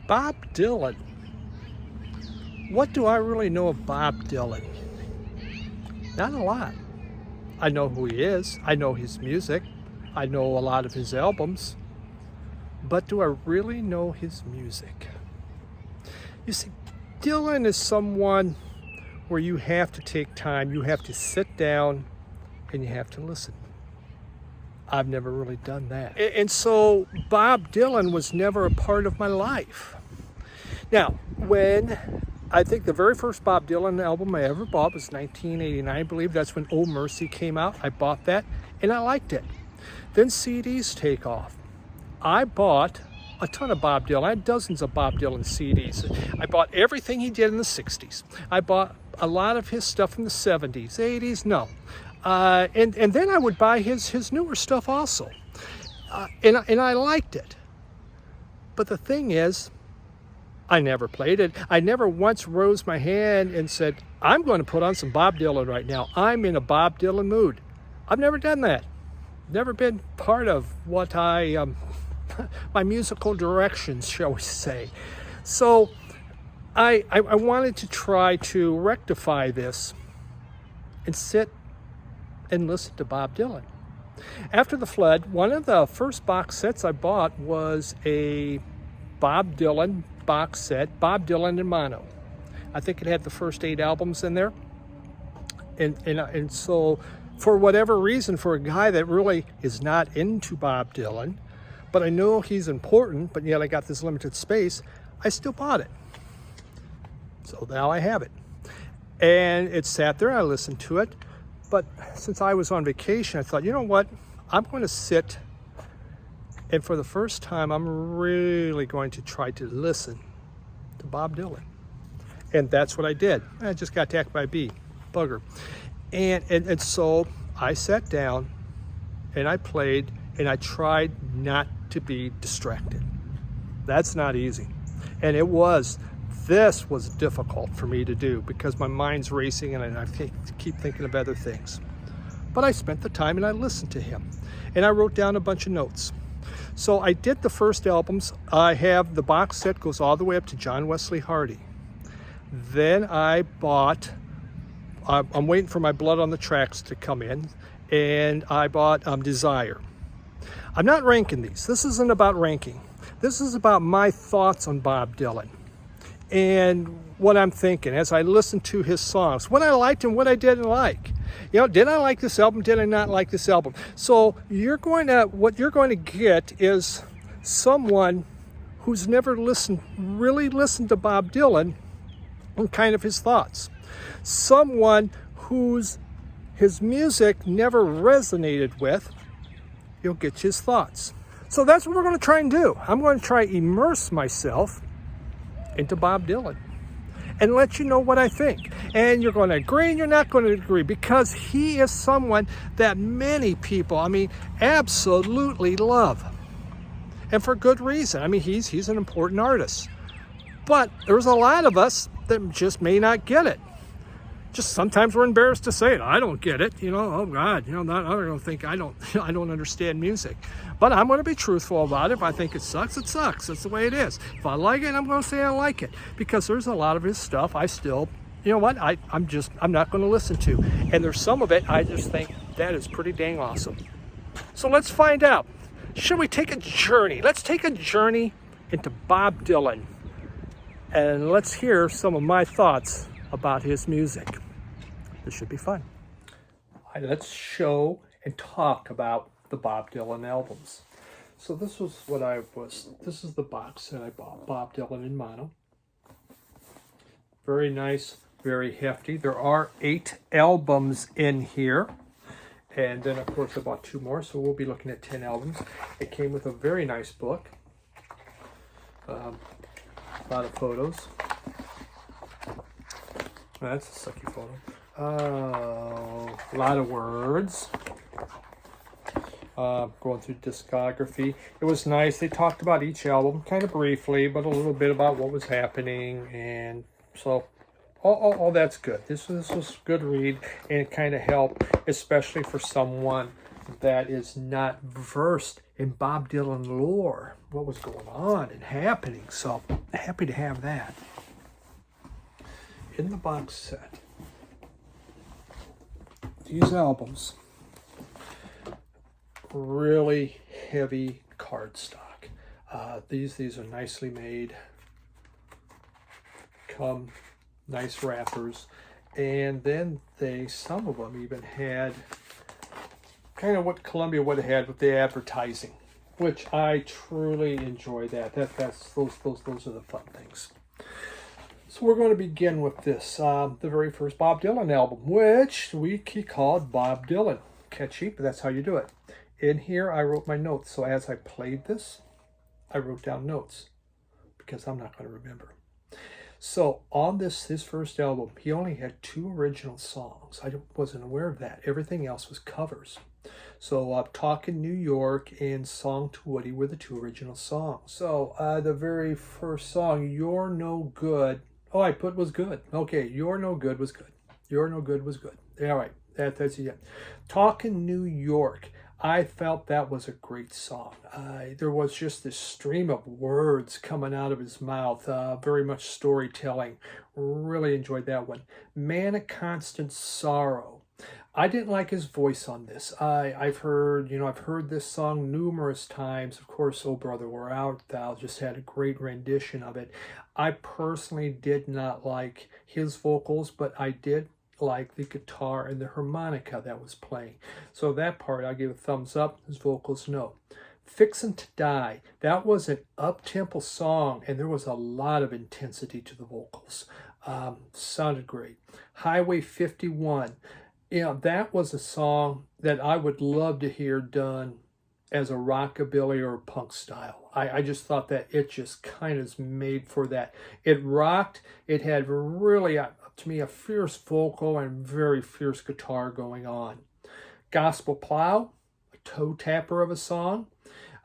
Bob Dylan. What do I really know of Bob Dylan? Not a lot. I know who he is. I know his music. I know a lot of his albums. But do I really know his music? You see, Dylan is someone where you have to take time. You have to sit down and you have to listen. I've never really done that. And so Bob Dylan was never a part of my life. Now, when I think the very first Bob Dylan album I ever bought was 1989, I believe. That's when Oh Mercy came out. I bought that and I liked it. Then CDs take off. I bought a ton of Bob Dylan. I had dozens of Bob Dylan CDs. I bought everything he did in the 60s. I bought a lot of his stuff in the 70s, 80s, no. And then I would buy his newer stuff also. And I liked it. But the thing is, I never played it. I never once rose my hand and said, I'm going to put on some Bob Dylan right now. I'm in a Bob Dylan mood. I've never done that. Never been part of what my musical directions, shall we say. So I wanted to try to rectify this and sit and listen to Bob Dylan. After the flood, one of the first box sets I bought was a Bob Dylan box set, Bob Dylan in mono. I think it had the first 8 albums in there. And so for whatever reason, for a guy that really is not into Bob Dylan, but I know he's important, but yet I got this limited space, I still bought it. So now I have it. And it sat there, I listened to it. But since I was on vacation, I thought, you know what? I'm going to sit, and for the first time, I'm really going to try to listen to Bob Dylan. And that's what I did. I just got attacked by a bee, bugger. And so I sat down, and I played, and I tried not to be distracted. That's not easy. And this was difficult for me to do because my mind's racing and I keep thinking of other things. But I spent the time and I listened to him. And I wrote down a bunch of notes. So I did the first albums. I have the box set goes all the way up to John Wesley Harding. Then I bought, I'm waiting for my Blood on the Tracks to come in, and I bought Desire. I'm not ranking these. This isn't about ranking. This is about my thoughts on Bob Dylan and what I'm thinking as I listen to his songs, what I liked and what I didn't like. You know, did I like this album? Did I not like this album? So what you're going to get is someone who's never really listened to Bob Dylan and kind of his thoughts. Someone his music never resonated with, you'll get his thoughts. So that's what we're going to try and do. I'm going to try to immerse myself into Bob Dylan and let you know what I think. And you're going to agree and you're not going to agree because he is someone that many people, absolutely love. And for good reason. He's an important artist. But there's a lot of us that just may not get it. Just sometimes we're embarrassed to say it. I don't get it. Oh God, I don't think I don't understand music. But I'm going to be truthful about it. If I think it sucks, it sucks. That's the way it is. If I like it, I'm going to say I like it because there's a lot of his stuff I still, I'm not going to listen to. And there's some of it I just think that is pretty dang awesome. So let's find out. Should we take a journey? Let's take a journey into Bob Dylan. And let's hear some of my thoughts about his music. This should be fun. Let's show and talk about the Bob Dylan albums. So this is the box that I bought, Bob Dylan in mono. Very nice, very hefty. There are 8 albums in here. And then of course I bought 2 more, so we'll be looking at 10 albums. It came with a very nice book. A lot of photos. That's a sucky photo. A lot of words. Going through discography. It was nice. They talked about each album kind of briefly, but a little bit about what was happening. And so all that's good. This was a good read, and it kind of helped, especially for someone that is not versed in Bob Dylan lore, what was going on and happening. So happy to have that in the box set. These albums, really heavy cardstock. These are nicely made, come nice wrappers, and then some of them even had kind of what Columbia would have had with the advertising, which I truly enjoy. Those are the fun things. So we're going to begin with this, the very first Bob Dylan album, which we called Bob Dylan Catchy, but that's how you do it. In here, I wrote my notes. So as I played this, I wrote down notes because I'm not going to remember. So on his first album, he only had 2 original songs. I wasn't aware of that. Everything else was covers. So Talkin' New York and Song to Woody were the 2 original songs. So the very first song, You're No Good. Oh, I put was good. Okay, You're No Good was good. You're No Good was good. All right, that's it. Talkin' New York. I felt that was a great song. There was just this stream of words coming out of his mouth, very much storytelling. Really enjoyed that one. Man of Constant Sorrow. I didn't like his voice on this. I've heard this song numerous times. Of course, Oh Brother, We're Out Thou just had a great rendition of it. I personally did not like his vocals, but I did like the guitar and the harmonica that was playing. So that part I give a thumbs up, his vocals no. Fixin' to Die, that was an up-tempo song and there was a lot of intensity to the vocals. Sounded great. Highway 51, that was a song that I would love to hear done as a rockabilly or a punk style. I just thought that it just kind of made for that. It rocked, it had really, to me, a fierce vocal and very fierce guitar going on. Gospel Plow, a toe tapper of a song.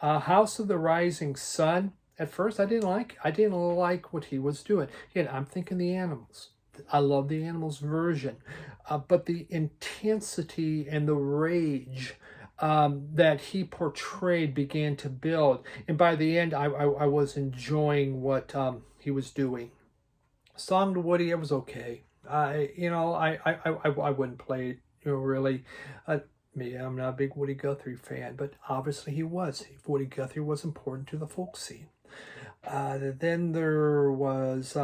House of the Rising Sun. At first, I didn't like what he was doing. Again, I'm thinking the Animals. I love the Animals version, but the intensity and the rage that he portrayed began to build, and by the end, I was enjoying what he was doing. Song to Woody, it was okay. I wouldn't play it, really. Me, I'm not a big Woody Guthrie fan, but obviously he was. Woody Guthrie was important to the folk scene. Then there was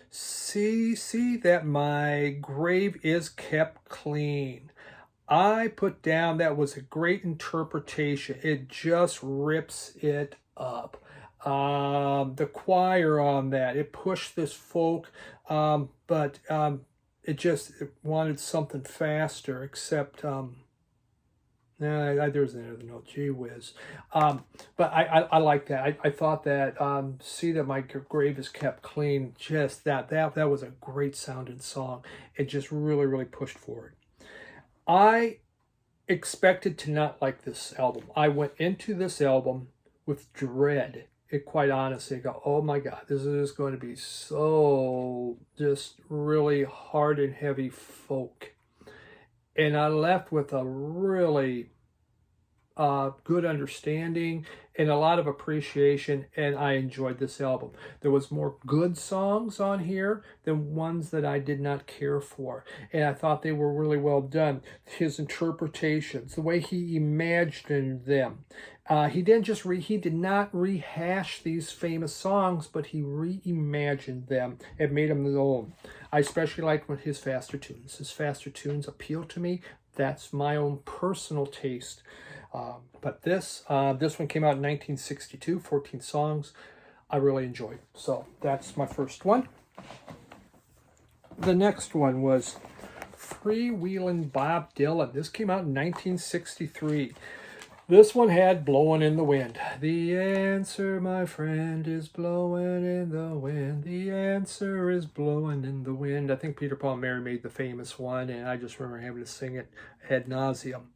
see that my grave is kept clean. I put down that was a great interpretation. It just rips it up. The choir on that, it pushed this folk, but it wanted something faster, except there's another note, gee whiz. But I like that. I thought that see that my grave is kept clean, just that was a great sounding song. It just really pushed forward. I expected to not like this album. I went into this album with dread. Quite honestly, I go, oh my God, this is going to be so just really hard and heavy folk. And I left with a really good understanding and a lot of appreciation, and I enjoyed this album. There was more good songs on here than ones that I did not care for, and I thought they were really well done. His interpretations, the way he imagined them. He did not rehash these famous songs, but he reimagined them and made them his own. I especially like his faster tunes. His faster tunes appeal to me. That's my own personal taste. But this one came out in 1962, 14 songs. I really enjoyed. So that's my first one. The next one was Freewheelin' Bob Dylan. This came out in 1963. This one had Blowin' in the Wind. The answer, my friend, is blowing in the wind. The answer is blowing in the wind. I think Peter, Paul, and Mary made the famous one, and I just remember having to sing it ad nauseum.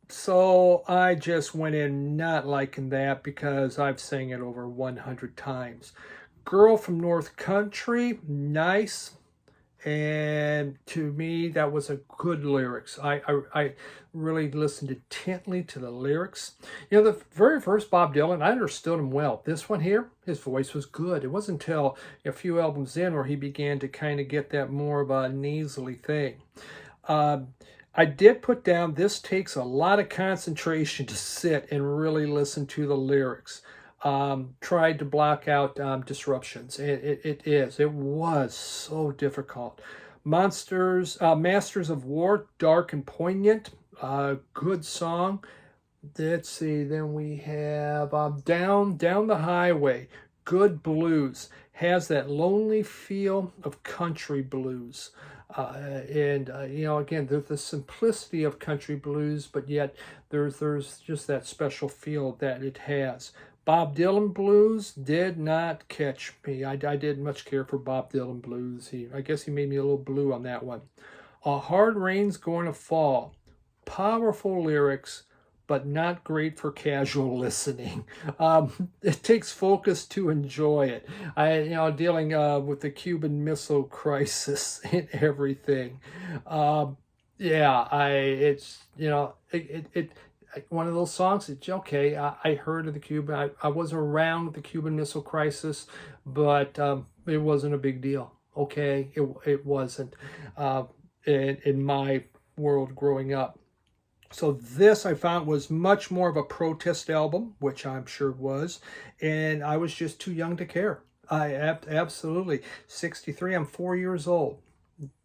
So I just went in not liking that because I've sang it over 100 times. Girl from North Country, nice. And to me, that was a good lyrics. I really listened intently to the lyrics. You know, the very first Bob Dylan, I understood him well. This one here, his voice was good. It wasn't until a few albums in where he began to kind of get that more of a nasally thing. I did put down, this takes a lot of concentration to sit and really listen to the lyrics. Tried to block out disruptions. It was so difficult. Masters of War, dark and poignant, good song. Let's see, then we have Down the Highway, good blues, has that lonely feel of country blues. You know, again, there's the simplicity of country blues, but yet there's just that special feel that it has. Bob Dylan blues did not catch me. I didn't much care for Bob Dylan blues. I guess he made me a little blue on that one. A Hard Rain's Going to Fall. Powerful lyrics, but not great for casual listening. It takes focus to enjoy it. Dealing with the Cuban Missile Crisis and everything. It's one of those songs. It's okay. I heard of the Cuban. I was around the Cuban Missile Crisis, but it wasn't a big deal. Okay, it wasn't in my world growing up. So this I found was much more of a protest album, which I'm sure was, and I was just too young to care. I absolutely 63. I'm 4 years old.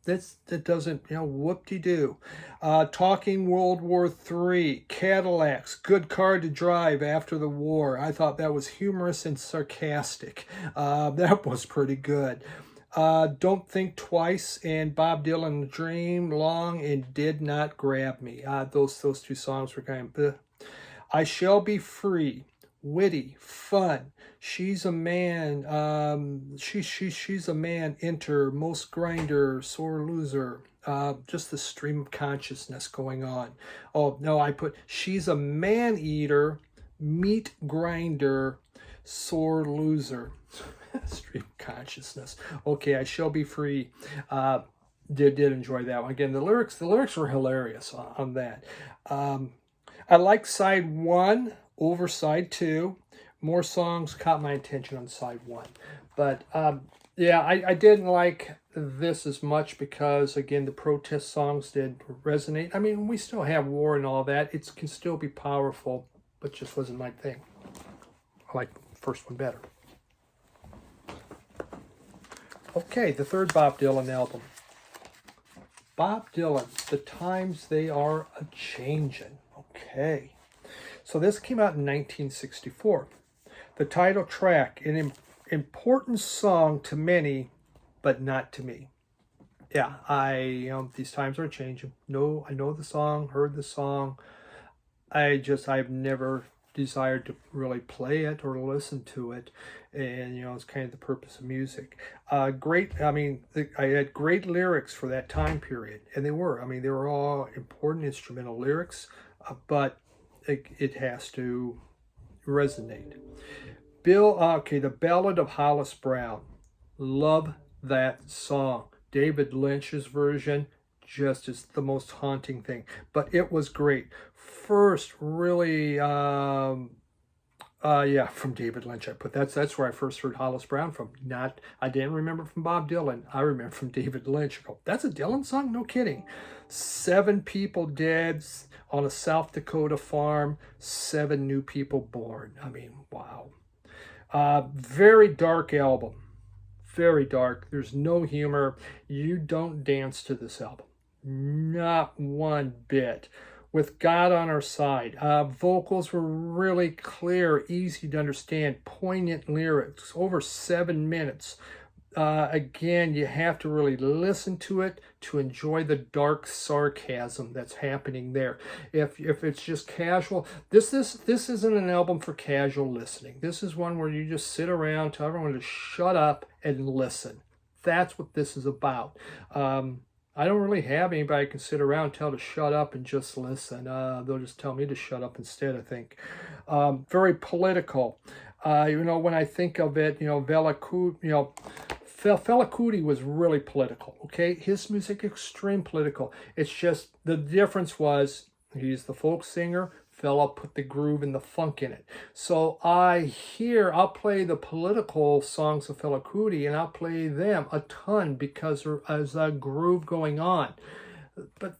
That doesn't, whoop-de-doo. Talking World War III, Cadillacs, good car to drive after the war. I thought that was humorous and sarcastic. That was pretty good. Don't Think Twice and Bob Dylan, Dream Long and Did Not Grab Me. Those two songs were kind of I Shall Be Free, witty, fun. She's a man. She's a man. Enter Most Grinder, Sore Loser. Just the stream of consciousness going on. Oh no, I put She's a Man Eater, Meat Grinder, Sore Loser. Stream consciousness. Okay, I Shall Be Free. Did enjoy that one. Again, the lyrics were hilarious on that. I like side one over side two. More songs caught my attention on side one. But I didn't like this as much because, again, the protest songs did resonate. I mean, we still have war and all that. It can still be powerful, but just wasn't my thing. I like the first one better. Okay, the third Bob Dylan album. Bob Dylan, The Times They Are A-Changin'. Okay. So this came out in 1964. The title track, an important song to many, but not to me. Yeah, these times are changing. No, I know the song, heard the song. I've never desired to really play it or listen to it, and it's kind of the purpose of music. I had great lyrics for that time period, and they were all important instrumental lyrics, but it has to resonate. The Ballad of Hollis Brown, love that song. David Lynch's version just is the most haunting thing, but it was great. First, really, from David Lynch. I put that's where I first heard Hollis Brown from. I didn't remember from Bob Dylan. I remember from David Lynch. I go, that's a Dylan song? No kidding. 7 people dead on a South Dakota farm. 7 new people born. I mean, wow. Very dark album. Very dark. There's no humor. You don't dance to this album. Not one bit. With God on Our Side. Vocals were really clear, easy to understand, poignant lyrics, over 7 minutes. Again, you have to really listen to it to enjoy the dark sarcasm that's happening there. If it's just casual, this isn't an album for casual listening. This is one where you just sit around, tell everyone to shut up and listen. That's what this is about. I don't really have anybody I can sit around and tell to shut up and just listen. They'll just tell me to shut up instead, I think. Very political. When I think of it, Fela Kuti was really political, okay? His music, extreme political. It's just, the difference was, he's the folk singer, Fela put the groove and the funk in it. So I'll play the political songs of Fela Kuti, and I'll play them a ton because there's a groove going on. But,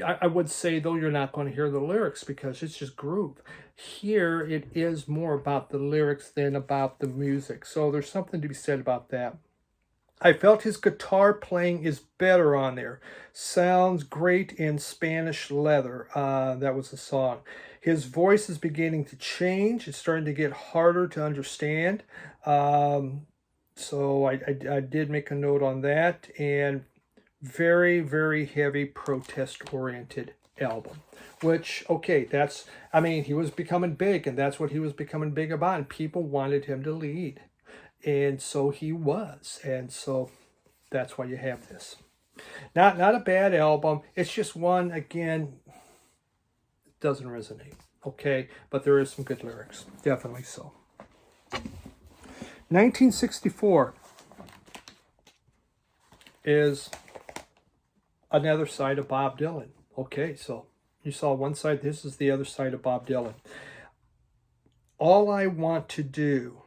I would say, though, you're not going to hear the lyrics because it's just groove. Here, it is more about the lyrics than about the music. So there's something to be said about that. I felt his guitar playing is better on there. Sounds great in Spanish Leather. That was the song. His voice is beginning to change. It's starting to get harder to understand. So I did make a note on that. And very, very heavy protest-oriented album. Which, okay, he was becoming big, and that's what he was becoming big about. And people wanted him to lead. And so he was. And so that's why you have this. Not a bad album. It's just one, again, doesn't resonate. Okay? But there is some good lyrics. Definitely so. 1964 is another side of Bob Dylan. Okay, so you saw one side. This is the other side of Bob Dylan. All I Want to Do.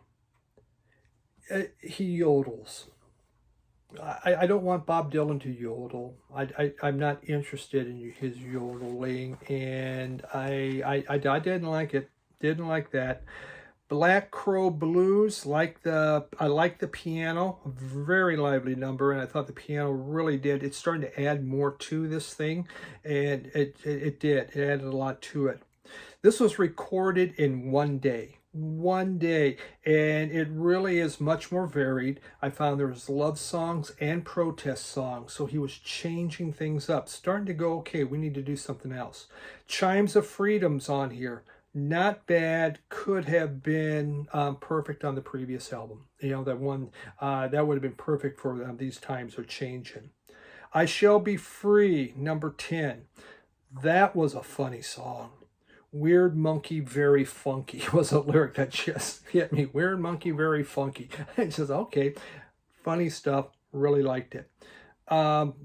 He yodels. I don't want Bob Dylan to yodel. I'm not interested in his yodeling, and I didn't like it. Didn't like that. Black Crow Blues, I like the piano, a very lively number, and I thought the piano really did. It's starting to add more to this thing, and it did. It added a lot to it. This was recorded in one day, and it really is much more varied. I found there was love songs and protest songs, so he was changing things up, starting to go, okay, we need to do something else. Chimes of Freedom's on here. Not bad. Could have been perfect on the previous album. That one, that would have been perfect for These Times Are Changing. I Shall Be Free, number 10. That was a funny song. Weird monkey, very funky was a lyric that just hit me. Weird monkey, very funky. It says, okay, funny stuff. Really liked it.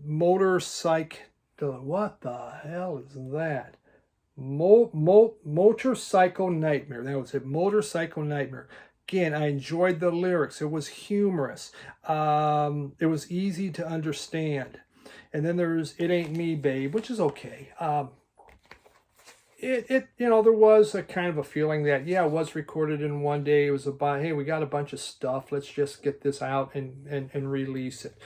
Motorcycle. What the hell is that? Motorcycle Nightmare. That was it. Motorcycle Nightmare. Again, I enjoyed the lyrics. It was humorous. It was easy to understand. And then there's It Ain't Me, Babe, which is okay. There was a kind of a feeling that, yeah, it was recorded in one day. It was about, hey, we got a bunch of stuff. Let's just get this out and release it.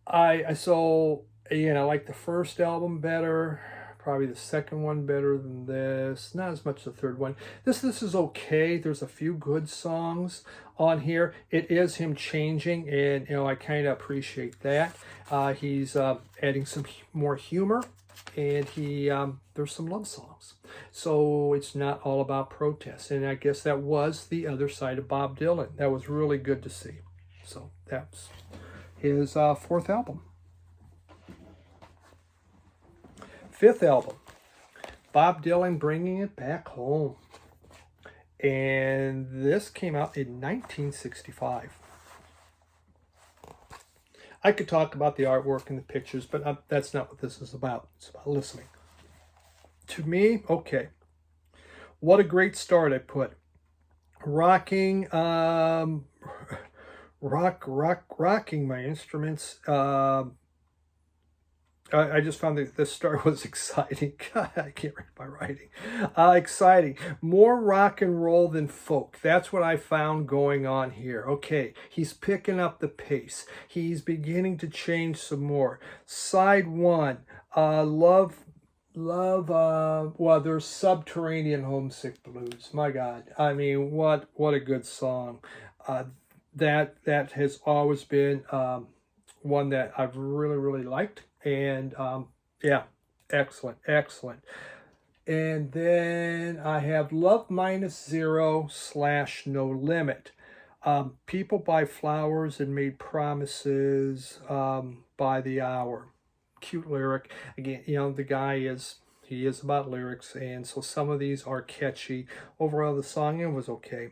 I like the first album better. Probably the second one better than this. Not as much the third one. This is okay. There's a few good songs on here. It is him changing, and I kind of appreciate that. He's adding some more humor, and there's some love songs. So it's not all about protest. And I guess that was the other side of Bob Dylan. That was really good to see. So that's his fourth album. Fifth album, Bob Dylan Bringing It Back Home. And this came out in 1965. I could talk about the artwork and the pictures, but that's not what this is about. It's about listening. To me, okay. What a great start I put. Rocking My Instruments. I just found that this start was exciting. God, I can't read my writing. Exciting. More rock and roll than folk. That's what I found going on here. Okay, he's picking up the pace. He's beginning to change some more. Side one, love. Well, there's Subterranean Homesick Blues. My God, I mean, what a good song. That has always been one that I've really, really liked. And yeah, excellent. And then I have Love -0 / No Limit. People buy flowers and made promises by the hour. Cute lyric. Again, the guy He is about lyrics, and so some of these are catchy. Overall, the song, it was okay.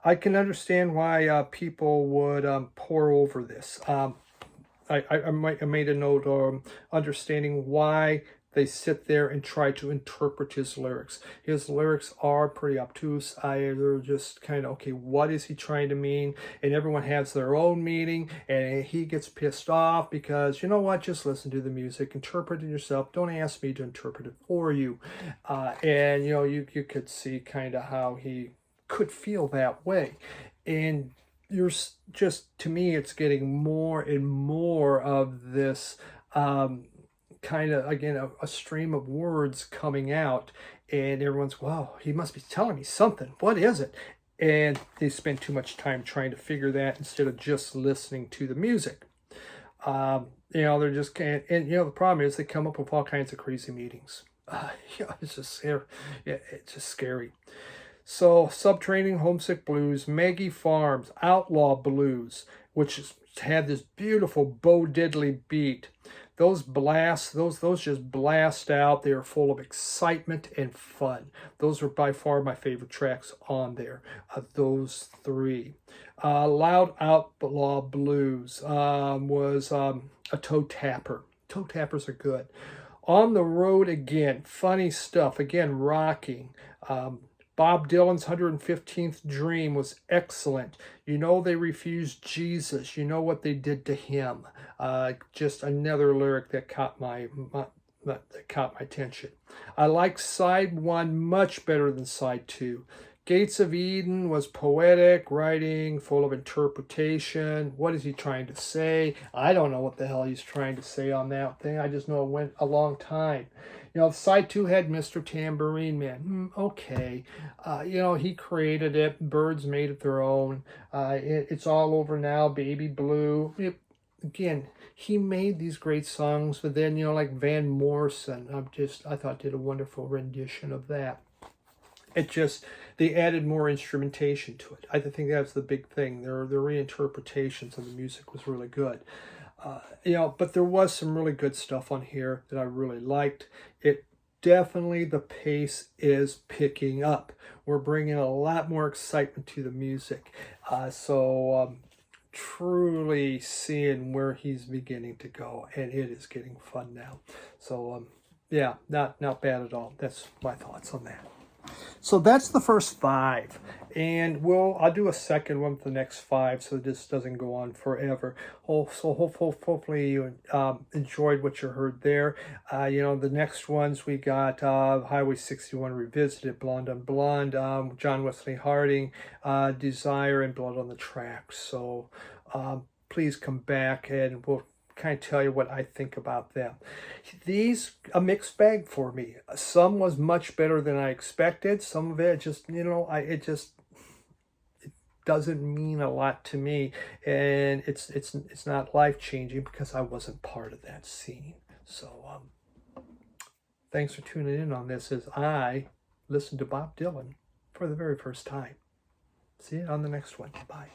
I can understand why people would pour over this. I made a note understanding why they sit there and try to interpret his lyrics. His lyrics are pretty obtuse. They're just kind of, okay, what is he trying to mean? And everyone has their own meaning, and he gets pissed off because, you know what, just listen to the music, interpret it yourself. Don't ask me to interpret it for you. And, you could see kind of how he could feel that way. And you're just, to me, it's getting more and more of this kind of, again, a stream of words coming out, and everyone's, wow, he must be telling me something. What is it? And they spend too much time trying to figure that instead of just listening to the music. They're just can't, and the problem is they come up with all kinds of crazy meetings. It's just scary. Yeah, it's just scary. So, Subterranean Homesick Blues, Maggie Farms, Outlaw Blues, which had this beautiful Bo Diddley beat. Those blasts, those just blast out. They are full of excitement and fun. Those are by far my favorite tracks on there, those three. Loud Outlaw Blues was a toe tapper. Toe tappers are good. On the Road Again, funny stuff. Again, rocking. Bob Dylan's 115th Dream was excellent. They refused Jesus. You know what they did to him. Just another lyric that caught my attention. I like side 1 much better than side 2. Gates of Eden was poetic, writing, full of interpretation. What is he trying to say? I don't know what the hell he's trying to say on that thing. I just know it went a long time. Side 2 had Mr. Tambourine Man. Okay. He created it. Birds made it their own. It's all over now. Baby Blue. Again, he made these great songs, but then, like Van Morrison, I thought did a wonderful rendition of that. They added more instrumentation to it. I think that's the big thing. Their reinterpretations of the music was really good. But there was some really good stuff on here that I really liked. Definitely the pace is picking up. We're bringing a lot more excitement to the music. Truly seeing where he's beginning to go, and it is getting fun now. So, yeah, not bad at all. That's my thoughts on that. So that's the first 5, and I'll do a second one for the next 5, so this doesn't go on forever. So hopefully you enjoyed what you heard there. The next ones we got Highway 61 Revisited, Blonde on Blonde, John Wesley Harding, Desire, and Blood on the Tracks. So please come back and we'll kind of tell you what I think about them. These, a mixed bag for me. Some was much better than I expected. Some of it just, it doesn't mean a lot to me, and it's not life-changing because I wasn't part of that scene. So thanks for tuning in on this as I listen to Bob Dylan for the very first time. See you on the next one. Bye.